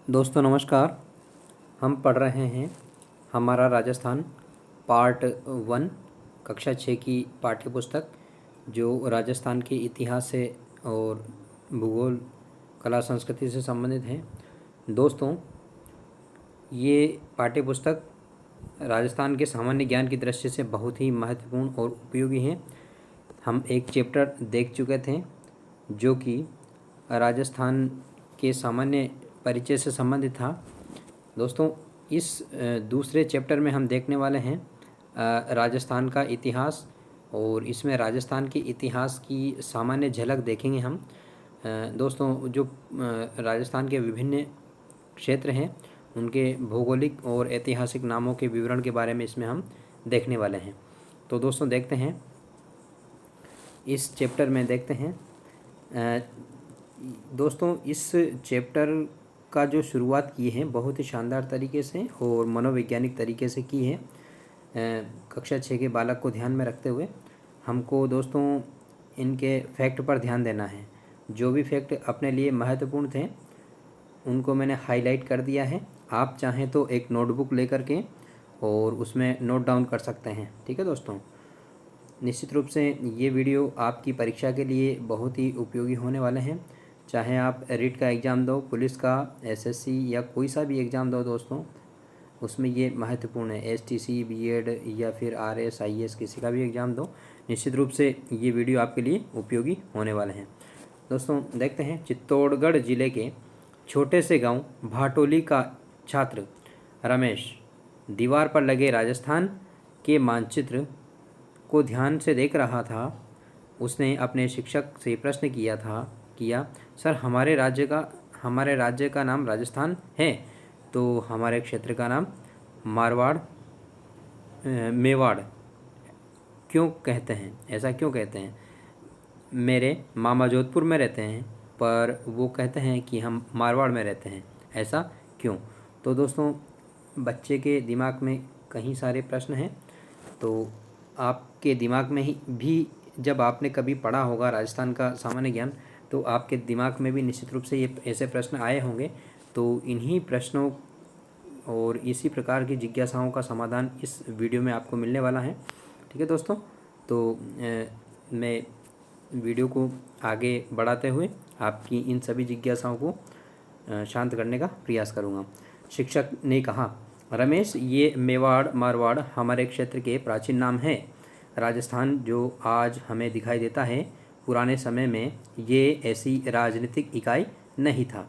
दोस्तों नमस्कार। हम पढ़ रहे हैं हमारा राजस्थान पार्ट 1 कक्षा 6 की पाठ्य पुस्तक जो राजस्थान के इतिहास से और भूगोल कला संस्कृति से संबंधित है। दोस्तों ये पाठ्य पुस्तक राजस्थान के सामान्य ज्ञान की दृष्टि से बहुत ही महत्वपूर्ण और उपयोगी है। हम एक चैप्टर देख चुके थे जो कि राजस्थान के सामान्य परिचय से संबंधित था। दोस्तों इस दूसरे चैप्टर में हम देखने वाले हैं राजस्थान का इतिहास, और इसमें राजस्थान के इतिहास की सामान्य झलक देखेंगे हम। दोस्तों जो राजस्थान के विभिन्न क्षेत्र हैं उनके भौगोलिक और ऐतिहासिक नामों के विवरण के बारे में इसमें हम देखने वाले हैं। तो दोस्तों देखते हैं, इस चैप्टर में देखते हैं। दोस्तों इस चैप्टर का जो शुरुआत की है बहुत ही शानदार तरीके से और मनोवैज्ञानिक तरीके से की है। कक्षा 6 के बालक को ध्यान में रखते हुए हमको दोस्तों इनके फैक्ट पर ध्यान देना है। जो भी फैक्ट अपने लिए महत्वपूर्ण थे उनको मैंने हाईलाइट कर दिया है। आप चाहें तो एक नोटबुक लेकर के और उसमें नोट डाउन कर सकते हैं। ठीक है दोस्तों, निश्चित रूप से ये वीडियो आपकी परीक्षा के लिए बहुत ही उपयोगी होने वाले हैं। चाहे आप रीट का एग्ज़ाम दो, पुलिस का, एसएससी या कोई सा भी एग्ज़ाम दो दोस्तों, उसमें ये महत्वपूर्ण है। एसटीसी, बीएड या फिर आरएस, आईएएस किसी का भी एग्ज़ाम दो, निश्चित रूप से ये वीडियो आपके लिए उपयोगी होने वाले हैं। दोस्तों देखते हैं, चित्तौड़गढ़ जिले के छोटे से गांव भाटोली का छात्र रमेश दीवार पर लगे राजस्थान के मानचित्र को ध्यान से देख रहा था। उसने अपने शिक्षक से प्रश्न किया, सर हमारे राज्य का नाम राजस्थान है, तो हमारे क्षेत्र का नाम मेवाड़ क्यों कहते हैं? ऐसा क्यों कहते हैं? मेरे मामा जोधपुर में रहते हैं पर वो कहते हैं कि हम मारवाड़ में रहते हैं, ऐसा क्यों? तो दोस्तों बच्चे के दिमाग में कई सारे प्रश्न हैं। तो आपके दिमाग में ही भी जब आपने कभी पढ़ा होगा राजस्थान का सामान्य ज्ञान, तो आपके दिमाग में भी निश्चित रूप से ये ऐसे प्रश्न आए होंगे। तो इन्हीं प्रश्नों और इसी प्रकार की जिज्ञासाओं का समाधान इस वीडियो में आपको मिलने वाला है। ठीक है दोस्तों, तो मैं वीडियो को आगे बढ़ाते हुए आपकी इन सभी जिज्ञासाओं को शांत करने का प्रयास करूँगा। शिक्षक ने कहा, रमेश ये मेवाड़ मारवाड़ हमारे क्षेत्र के प्राचीन नाम है। राजस्थान जो आज हमें दिखाई देता है, पुराने समय में ये ऐसी राजनीतिक इकाई नहीं था।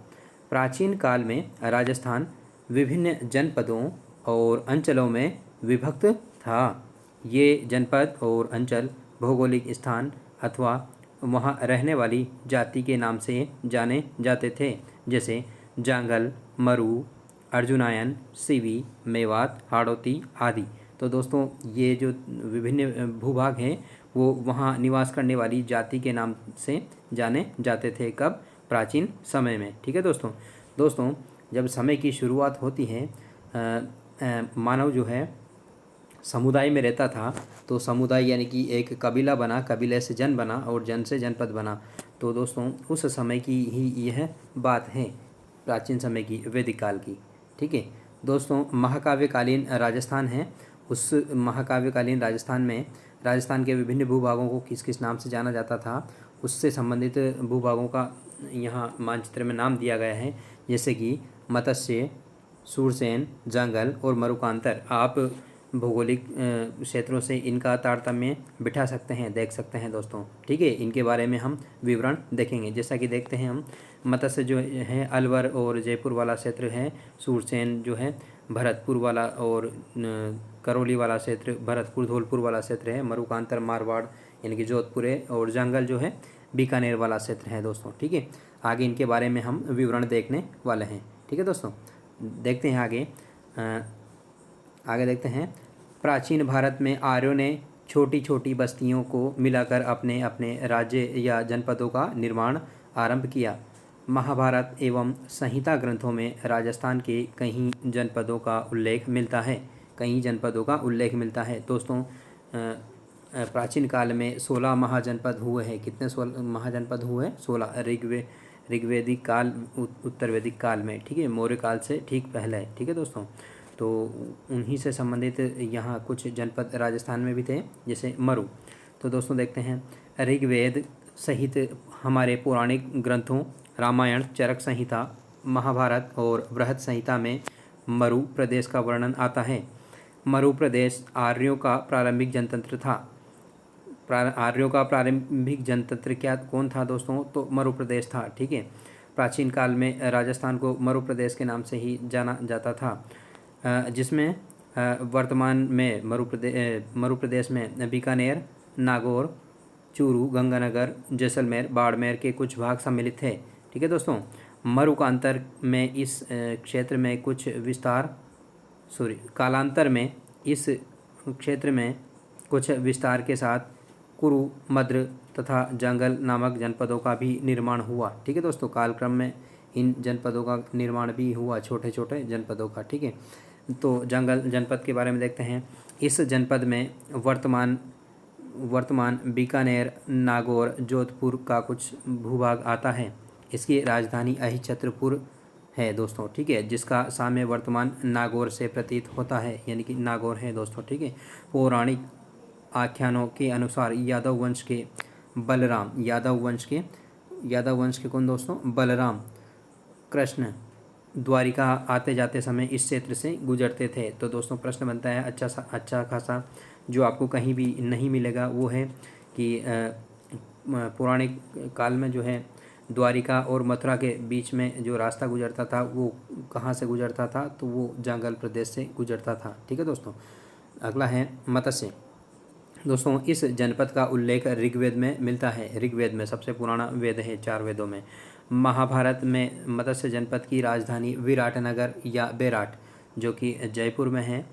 प्राचीन काल में राजस्थान विभिन्न जनपदों और अंचलों में विभक्त था। ये जनपद और अंचल भौगोलिक स्थान अथवा वहाँ रहने वाली जाति के नाम से जाने जाते थे, जैसे जांगल, मरू, अर्जुनायन, सीवी, मेवात, हाड़ौती आदि। तो दोस्तों ये जो विभिन्न भूभाग हैं वो वहाँ निवास करने वाली जाति के नाम से जाने जाते थे। कब? प्राचीन समय में। ठीक है दोस्तों जब समय की शुरुआत होती है, मानव जो है समुदाय में रहता था, तो समुदाय यानी कि एक कबीला बना, कबीले से जन बना और जन से जनपद बना। तो दोस्तों उस समय की ही यह बात है, प्राचीन समय की, वैदिक काल की। ठीक है दोस्तों, महाकाव्यकालीन राजस्थान है। उस महाकाव्यकालीन राजस्थान में राजस्थान के विभिन्न भूभागों को किस किस नाम से जाना जाता था, उससे संबंधित भूभागों का यहाँ मानचित्र में नाम दिया गया है, जैसे कि मत्स्य, सूरसेन, जंगल और मरुकांतर। आप भौगोलिक क्षेत्रों से इनका तारतम्य बिठा सकते हैं, देख सकते हैं दोस्तों। ठीक है, इनके बारे में हम विवरण देखेंगे। जैसा कि देखते हैं हम, मत्स्य जो है अलवर और जयपुर वाला क्षेत्र है, सूरसेन जो है भरतपुर वाला और करौली वाला क्षेत्र, भरतपुर धौलपुर वाला क्षेत्र है, मरुकांतर मारवाड़ यानी कि जोधपुर है, और जंगल जो है बीकानेर वाला क्षेत्र है दोस्तों। ठीक है, आगे इनके बारे में हम विवरण देखने वाले हैं। ठीक है दोस्तों, देखते हैं आगे देखते हैं। प्राचीन भारत में आर्यों ने छोटी छोटी बस्तियों को मिलाकर अपने अपने राज्य या जनपदों का निर्माण आरंभ किया। महाभारत एवं संहिता ग्रंथों में राजस्थान के कई जनपदों का उल्लेख मिलता है दोस्तों। प्राचीन काल में 16 महाजनपद हुए हैं। कितने 16 महाजनपद हुए हैं? 16। ऋग्वेदिक काल उत्तर वैदिक काल में, ठीक है, मौर्य काल से ठीक पहले, ठीक है दोस्तों। तो उन्हीं से संबंधित यहाँ कुछ जनपद राजस्थान में भी थे, जैसे मरु। तो दोस्तों देखते हैं, ऋग्वेद सहित हमारे पौराणिक ग्रंथों रामायण, चरक संहिता, महाभारत और बृहद संहिता में मरु प्रदेश का वर्णन आता है। मरु प्रदेश आर्यों का प्रारंभिक जनतंत्र था। आर्यों का प्रारंभिक जनतंत्र क्या कौन था दोस्तों? तो मरु प्रदेश था, ठीक है। प्राचीन काल में राजस्थान को मरु प्रदेश के नाम से ही जाना जाता था, जिसमें वर्तमान में मरु प्रदेश में बीकानेर, नागौर, चूरू, गंगानगर, जैसलमेर, बाड़मेर के कुछ भाग सम्मिलित थे, ठीक है दोस्तों। मरुकांतर में इस क्षेत्र में कुछ कालांतर में इस क्षेत्र में कुछ विस्तार के साथ कुरु, मद्र तथा जंगल नामक जनपदों का भी निर्माण हुआ, ठीक है दोस्तों। कालक्रम में इन जनपदों का निर्माण भी हुआ, छोटे छोटे जनपदों का, ठीक है। तो जंगल जनपद के बारे में देखते हैं। इस जनपद में वर्तमान बीकानेर, नागौर, जोधपुर का कुछ भूभाग आता है। इसकी राजधानी अहिच्छत्रपुर है दोस्तों, ठीक है, जिसका साम्य वर्तमान नागौर से प्रतीत होता है, यानी कि नागौर है दोस्तों, ठीक है। पौराणिक आख्यानों के अनुसार यादव वंश के कौन दोस्तों? बलराम कृष्ण द्वारिका आते जाते समय इस क्षेत्र से गुजरते थे। तो दोस्तों प्रश्न बनता है अच्छा खासा, जो आपको कहीं भी नहीं मिलेगा, वो है कि पौराणिक काल में जो है द्वारिका और मथुरा के बीच में जो रास्ता गुजरता था वो कहाँ से गुजरता था? तो वो जंगल प्रदेश से गुजरता था, ठीक है दोस्तों। अगला है मत्स्य। दोस्तों इस जनपद का उल्लेख ऋग्वेद में मिलता है। ऋग्वेद में सबसे पुराना वेद है 4 वेदों में। महाभारत में मत्स्य जनपद की राजधानी विराटनगर या बेराट, जो कि जयपुर में है।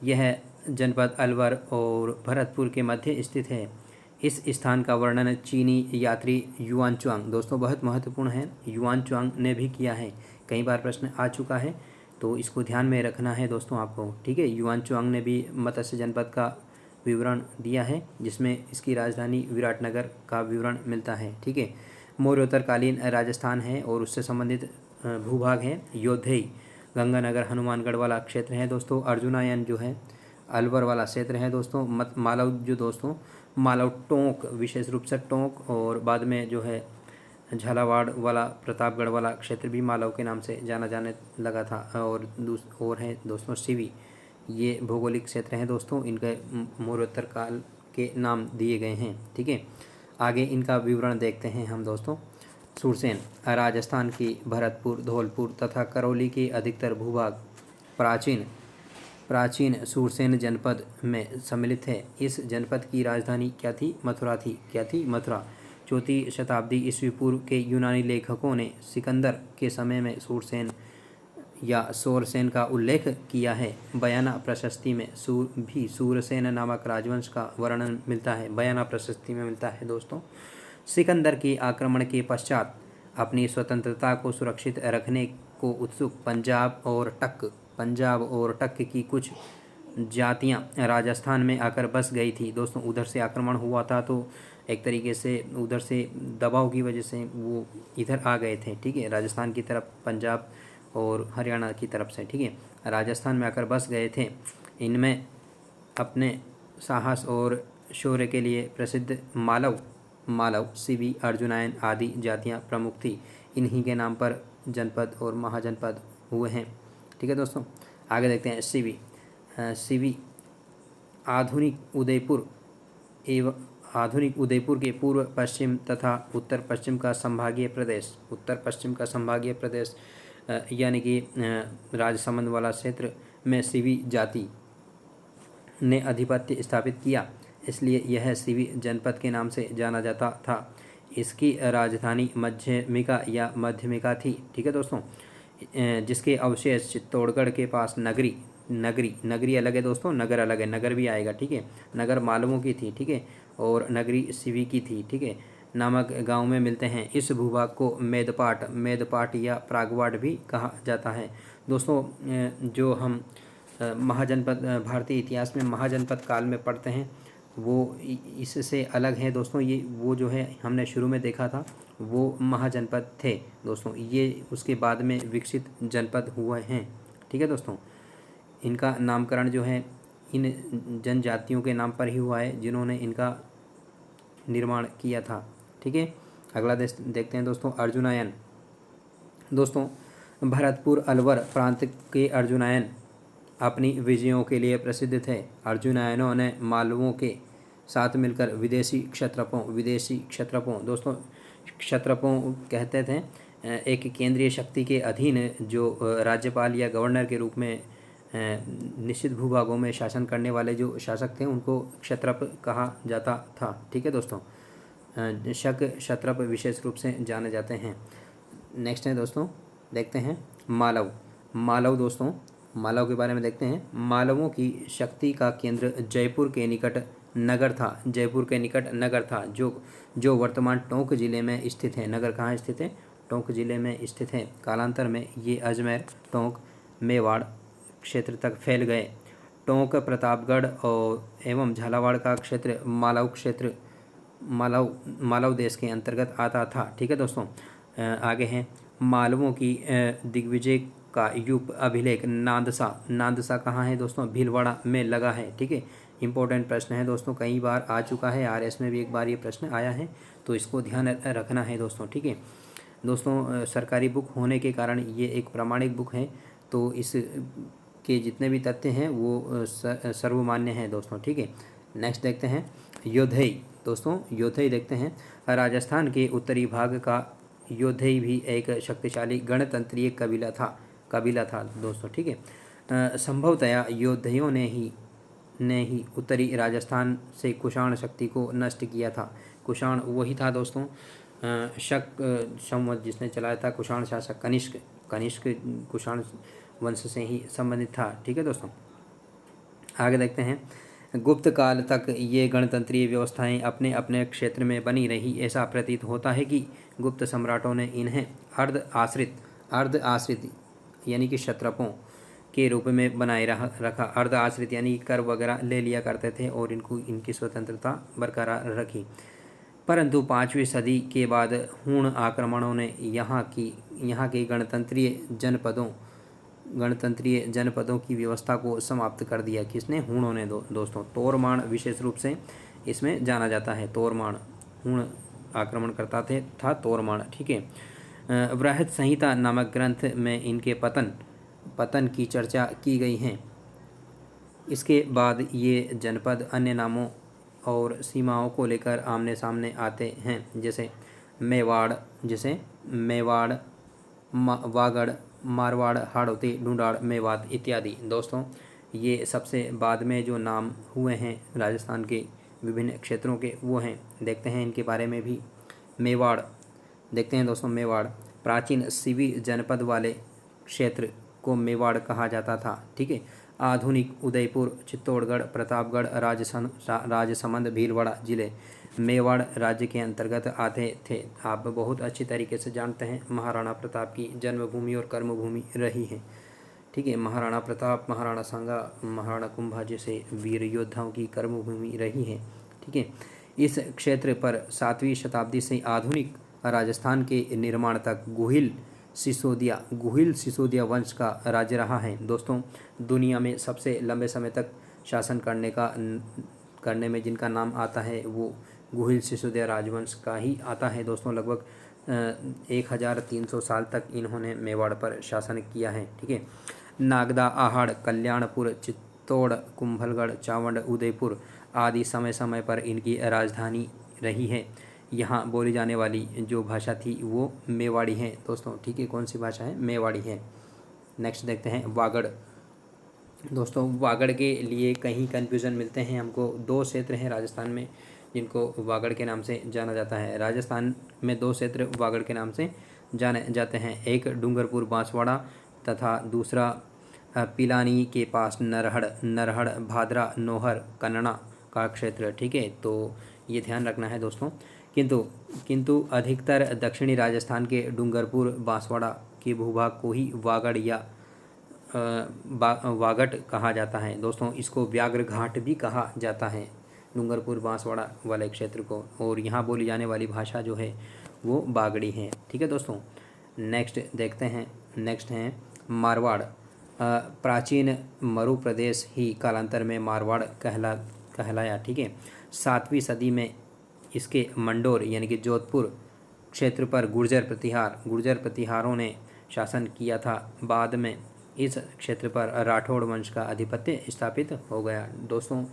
यह जनपद अलवर और भरतपुर के मध्य स्थित है। इस स्थान का वर्णन चीनी यात्री युआनच्वांग, दोस्तों बहुत महत्वपूर्ण है, युआनच्वांग ने भी किया है। कई बार प्रश्न आ चुका है, तो इसको ध्यान में रखना है दोस्तों आपको, ठीक है। युआनच्वांग ने भी मत्स्य जनपद का विवरण दिया है, जिसमें इसकी राजधानी विराटनगर का विवरण मिलता है, ठीक है। मौर्योत्तरकालीन राजस्थान है और उससे संबंधित भूभाग है योधेय, गंगानगर, हनुमानगढ़ वाला क्षेत्र है दोस्तों। अर्जुनायन जो है अलवर वाला क्षेत्र है दोस्तों। मालव जो दोस्तों, मालव टोंक, विशेष रूप से टोंक, और बाद में जो है झालावाड़ वाला, प्रतापगढ़ वाला क्षेत्र भी मालव के नाम से जाना जाने लगा था। और है दोस्तों सिवी, ये भौगोलिक क्षेत्र हैं दोस्तों, इनके मौर्योत्तर काल के नाम दिए गए हैं, ठीक है। आगे इनका विवरण देखते हैं हम दोस्तों। सुरसेन राजस्थान की भरतपुर, धौलपुर तथा करौली के अधिकतर भूभाग प्राचीन सुरसेन जनपद में सम्मिलित है। इस जनपद की राजधानी क्या थी? मथुरा थी। क्या थी? मथुरा। 4वीं शताब्दी ईस्वी पूर्व के यूनानी लेखकों ने सिकंदर के समय में सुरसेन या सौरसेन का उल्लेख किया है। बयाना प्रशस्ति में सूरसेन नामक राजवंश का वर्णन मिलता है, बयाना प्रशस्ति में मिलता है दोस्तों। सिकंदर के आक्रमण के पश्चात अपनी स्वतंत्रता को सुरक्षित रखने को उत्सुक पंजाब और टक की कुछ जातियां राजस्थान में आकर बस गई थी दोस्तों। उधर से आक्रमण हुआ था, तो एक तरीके से उधर से दबाव की वजह से वो इधर आ गए थे, ठीक है, राजस्थान की तरफ, पंजाब और हरियाणा की तरफ से, ठीक है, राजस्थान में आकर बस गए थे। इनमें अपने साहस और शौर्य के लिए प्रसिद्ध मालव, सिवी, अर्जुनायन आदि जातियां प्रमुख थी। इन्हीं के नाम पर जनपद और महाजनपद हुए हैं, ठीक है दोस्तों। आगे देखते हैं सिवी आधुनिक उदयपुर के पूर्व पश्चिम तथा उत्तर पश्चिम का संभागीय प्रदेश यानी कि राजसमंद वाला क्षेत्र में सिवी जाति ने अधिपत्य स्थापित किया, इसलिए यह सिवी जनपद के नाम से जाना जाता था। इसकी राजधानी मध्यमिका थी, ठीक है दोस्तों, जिसके अवशेष चित्तौड़गढ़ के पास नगरी अलग है दोस्तों, नगर अलग है, नगर भी आएगा, ठीक है। नगर मालवों की थी, ठीक है, और नगरी सिवी की थी, ठीक है, नामक गांव में मिलते हैं। इस भूभाग को मेदपाट या प्रागवाड़ भी कहा जाता है दोस्तों। जो हम महाजनपद भारतीय इतिहास में महाजनपद काल में पढ़ते हैं, वो इससे अलग है दोस्तों। ये वो जो है हमने शुरू में देखा था वो महाजनपद थे दोस्तों, ये उसके बाद में विकसित जनपद हुए हैं। ठीक है दोस्तों, इनका नामकरण जो है इन जनजातियों के नाम पर ही हुआ है जिन्होंने इनका निर्माण किया था। ठीक है, अगला देश देखते हैं दोस्तों, अर्जुनायन। दोस्तों, भरतपुर अलवर प्रांत के अर्जुनायन अपनी विजयों के लिए प्रसिद्ध थे। अर्जुनायनों ने मालवों के साथ मिलकर विदेशी क्षत्रपों दोस्तों, क्षत्रपों कहते थे एक केंद्रीय शक्ति के अधीन जो राज्यपाल या गवर्नर के रूप में निश्चित भूभागों में शासन करने वाले जो शासक थे उनको क्षत्रप कहा जाता था। ठीक है दोस्तों, शक क्षत्रप विशेष रूप से जाने जाते हैं। नेक्स्ट है दोस्तों, देखते हैं मालव। मालव दोस्तों, मालव के बारे में देखते हैं। मालवों की शक्ति का केंद्र जयपुर के निकट नगर था। जयपुर के निकट नगर था जो वर्तमान टोंक जिले में स्थित है। नगर कहाँ स्थित है? टोंक जिले में स्थित है। कालांतर में ये अजमेर, टोंक, मेवाड़ क्षेत्र तक फैल गए। टोंक, प्रतापगढ़ और एवं झालावाड़ का क्षेत्र मालव क्षेत्र मालव देश के अंतर्गत आता था। ठीक है दोस्तों, आगे हैं मालवों की दिग्विजय का युग अभिलेख नांदसा कहाँ है दोस्तों? भीलवाड़ा में लगा है। ठीक है, इंपॉर्टेंट प्रश्न है दोस्तों, कई बार आ चुका है, आरएस में भी एक बार ये प्रश्न आया है, तो इसको ध्यान रखना है दोस्तों। ठीक है दोस्तों, सरकारी बुक होने के कारण ये एक प्रामाणिक बुक है, तो इस के जितने भी तथ्य हैं वो सर्वमान्य हैं दोस्तों। ठीक है, नेक्स्ट देखते हैं योधई। दोस्तों, योधई देखते हैं। राजस्थान के उत्तरी भाग का योधई भी एक शक्तिशाली गणतंत्रीय कबीला था दोस्तों। ठीक है, संभवतया योधइयों ने ही उत्तरी राजस्थान से कुषाण शक्ति को नष्ट किया था। कुषाण वही था दोस्तों, शक संवत जिसने चलाया था, कुषाण शासक कनिष्क कुषाण वंश से ही संबंधित था। ठीक है दोस्तों, आगे देखते हैं। गुप्त काल तक ये गणतंत्रीय व्यवस्थाएं अपने अपने क्षेत्र में बनी रही। ऐसा प्रतीत होता है कि गुप्त सम्राटों ने इन्हें अर्ध आश्रित यानी कि क्षत्रपों के रूप में बनाए रखा। अर्ध आश्रित यानी कर वगैरह ले लिया करते थे और इनकी स्वतंत्रता बरकरार रखी। परंतु 5वीं सदी के बाद हूण आक्रमणों ने यहाँ के गणतंत्रीय जनपदों की व्यवस्था को समाप्त कर दिया। किसने? हूणों ने दोस्तों। तोरमाण विशेष रूप से इसमें जाना जाता है। तोरमाण हूण आक्रमण करता था तोरमाण। ठीक है, बृहद संहिता नामक ग्रंथ में इनके पतन की चर्चा की गई है। इसके बाद ये जनपद अन्य नामों और सीमाओं को लेकर आमने सामने आते हैं, जैसे मेवाड़, वागड़, मारवाड़, हाड़ौती, ढूंढाड़, मेवात इत्यादि। दोस्तों, ये सबसे बाद में जो नाम हुए हैं राजस्थान के विभिन्न क्षेत्रों के वो हैं। देखते हैं इनके बारे में भी। मेवाड़ देखते हैं दोस्तों। मेवाड़ प्राचीन सीवी जनपद वाले क्षेत्र को मेवाड़ कहा जाता था। ठीक है, आधुनिक उदयपुर, चित्तौड़गढ़, प्रतापगढ़, राजसमंद, भीलवाड़ा जिले मेवाड़ राज्य के अंतर्गत आते थे। आप बहुत अच्छी तरीके से जानते हैं महाराणा प्रताप की जन्मभूमि और कर्मभूमि रही है। ठीक है, महाराणा प्रताप, महाराणा सांगा, महाराणा कुंभा जैसे वीर योद्धाओं की कर्मभूमि रही है। ठीक है, इस क्षेत्र पर 7वीं शताब्दी से आधुनिक राजस्थान के निर्माण तक गुहिल सिसोदिया वंश का राज्य रहा है। दोस्तों, दुनिया में सबसे लंबे समय तक शासन करने में जिनका नाम आता है वो गुहिल सिसोदिया राजवंश का ही आता है दोस्तों। लगभग 1300 साल तक इन्होंने मेवाड़ पर शासन किया है। ठीक है, नागदा, आहड़, कल्याणपुर, चित्तौड़, कुंभलगढ़, चावंड, उदयपुर आदि समय समय पर इनकी राजधानी रही है। यहाँ बोली जाने वाली जो भाषा थी वो मेवाड़ी है दोस्तों। ठीक है, कौन सी भाषा है? मेवाड़ी है। नेक्स्ट देखते हैं वागड़। दोस्तों, वागड़ के लिए कहीं कन्फ्यूज़न मिलते हैं हमको। 2 क्षेत्र हैं राजस्थान में जिनको वागड़ के नाम से जाना जाता है। राजस्थान में 2 क्षेत्र वागड़ के नाम से जाने जाते हैं। एक डूंगरपुर बांसवाड़ा तथा दूसरा पिलानी के पास नरहड़, भादरा, नौहर, कन्नड़ा का क्षेत्र। ठीक है, तो ये ध्यान रखना है दोस्तों। किंतु अधिकतर दक्षिणी राजस्थान के डूंगरपुर बांसवाड़ा के भूभाग को ही वागड़ या वागट कहा जाता है दोस्तों। इसको व्याघ्र घाट भी कहा जाता है। डूंगरपुर बांसवाड़ा वाले क्षेत्र को। और यहाँ बोली जाने वाली भाषा जो है वो बागड़ी है। ठीक है दोस्तों, नेक्स्ट देखते हैं। नेक्स्ट हैं मारवाड़। प्राचीन मरु प्रदेश ही कालांतर में मारवाड़ कहलाया। ठीक है, 7वीं सदी में इसके मंडोर यानी कि जोधपुर क्षेत्र पर गुर्जर प्रतिहारों ने शासन किया था। बाद में इस क्षेत्र पर राठौड़ वंश का आधिपत्य स्थापित हो गया। दोस्तों,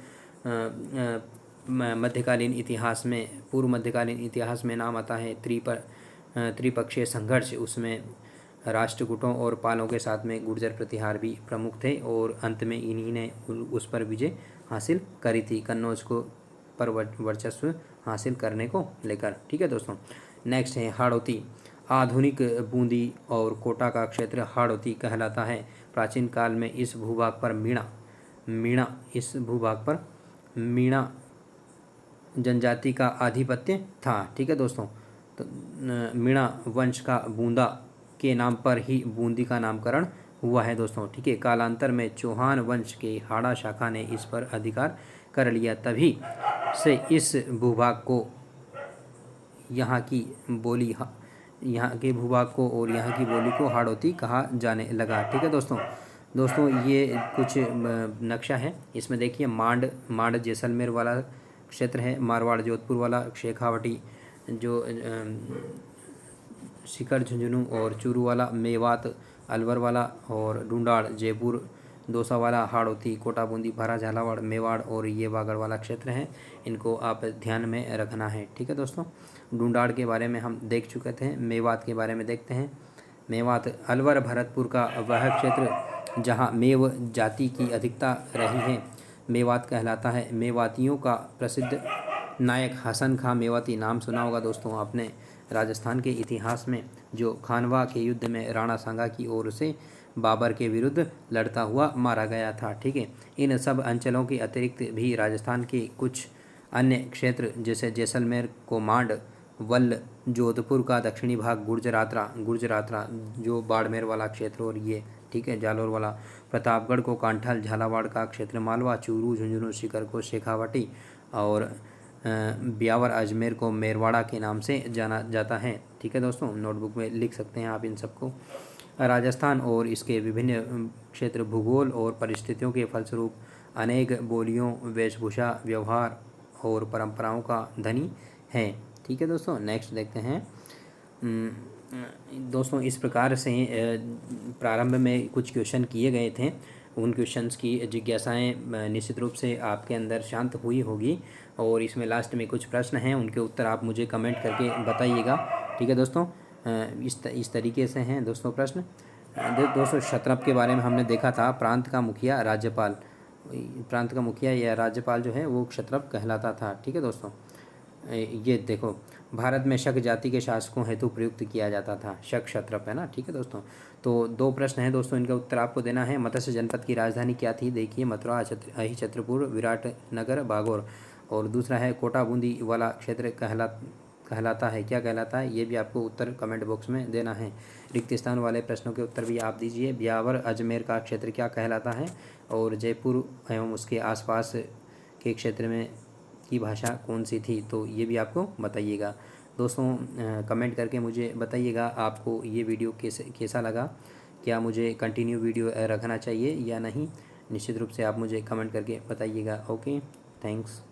मध्यकालीन इतिहास में, पूर्व मध्यकालीन इतिहास में नाम आता है त्रिपक्षीय संघर्ष। उसमें राष्ट्रकूटों और पालों के साथ में गुर्जर प्रतिहार भी प्रमुख थे और अंत में इन्हीं ने उस पर विजय हासिल करी थी, कन्नौज को पर वर्चस्व हासिल करने को लेकर। ठीक है दोस्तों, नेक्स्ट है हाड़ौती। आधुनिक बूंदी और कोटा का क्षेत्र हाड़ौती कहलाता है। प्राचीन काल में इस भूभाग पर मीणा जनजाति का आधिपत्य था। ठीक है दोस्तों, तो मीणा वंश का बूंदा के नाम पर ही बूंदी का नामकरण हुआ है दोस्तों। ठीक है, कालांतर में चौहान वंश के हाड़ा शाखा ने इस पर अधिकार कर लिया, तभी से इस भूभाग को यहाँ के भूभाग को और यहाँ की बोली को हाड़ौती कहा जाने लगा। ठीक है दोस्तों, ये कुछ नक्शा है। इसमें देखिए मांड जैसलमेर वाला क्षेत्र है, मारवाड़ जोधपुर वाला, शेखावटी जो शिखर झुंझुनू और चूरू वाला, मेवात अलवर वाला, और डूंडाड़ जयपुर दौसा वाला, हाड़ौती कोटा बूंदी भरा झालावाड़ मेवाड़ और ये बागड़ वाला क्षेत्र है। इनको आप ध्यान में रखना है। ठीक है दोस्तों, डूंडाड़ के बारे में हम देख चुके थे। मेवात के बारे में देखते हैं। मेवात अलवर भरतपुर का वह क्षेत्र जहाँ मेव जाति की अधिकता रही है मेवात कहलाता है। मेवातियों का प्रसिद्ध नायक हसन खां मेवाती नाम सुना होगा दोस्तों आपने। राजस्थान के इतिहास में जो खानवा के युद्ध में राणा सांगा की ओर से बाबर के विरुद्ध लड़ता हुआ मारा गया था। ठीक है, इन सब अंचलों के अतिरिक्त भी राजस्थान के कुछ अन्य क्षेत्र जैसे जैसलमेर को मांड, वल्ल, जोधपुर का दक्षिणी भाग गुर्जरात्रा जो बाड़मेर वाला क्षेत्र, और ये ठीक है जालोर वाला, प्रतापगढ़ को कांठल, झालावाड़ का क्षेत्र मालवा, चूरू झुंझुनू शिकर को शेखावटी और ब्यावर अजमेर को मेरवाड़ा के नाम से जाना जाता है। ठीक है दोस्तों, नोटबुक में लिख सकते हैं आप इन सबको। राजस्थान और इसके विभिन्न क्षेत्र भूगोल और परिस्थितियों के फलस्वरूप अनेक बोलियों, वेशभूषा, व्यवहार और परंपराओं का धनी है। ठीक है दोस्तों, नेक्स्ट देखते हैं। दोस्तों, इस प्रकार से प्रारंभ में कुछ क्वेश्चन किए गए थे। उन क्वेश्चंस की जिज्ञासाएं निश्चित रूप से आपके अंदर शांत हुई होगी, और इसमें लास्ट में कुछ प्रश्न हैं, उनके उत्तर आप मुझे कमेंट करके बताइएगा। ठीक है दोस्तों, इस तरीके से हैं दोस्तों प्रश्न। दोस्तों, क्षत्रप के बारे में हमने देखा था। प्रांत का मुखिया या राज्यपाल जो है वो क्षत्रप कहलाता था। ठीक है दोस्तों, ये देखो, भारत में शक जाति के शासकों हेतु प्रयुक्त किया जाता था। शक क्षत्रप है ना। ठीक है दोस्तों, तो 2 प्रश्न हैं दोस्तों, इनका उत्तर आपको देना है। मत्स्य जनपद की राजधानी क्या थी? देखिए, मथुरा, अहिछत्रपुर, विराटनगर, बागौर। और दूसरा है कोटा बूंदी वाला क्षेत्र कहलाता है, क्या कहलाता है? ये भी आपको उत्तर कमेंट बॉक्स में देना है। रिक्त स्थान वाले प्रश्नों के उत्तर भी आप दीजिए। ब्यावर अजमेर का क्षेत्र क्या कहलाता है? और जयपुर एवं उसके आसपास के क्षेत्र में की भाषा कौन सी थी? तो ये भी आपको बताइएगा दोस्तों। कमेंट करके मुझे बताइएगा आपको ये वीडियो कैसा लगा, क्या मुझे कंटिन्यू वीडियो रखना चाहिए या नहीं। निश्चित रूप से आप मुझे कमेंट करके बताइएगा। Okay, thanks.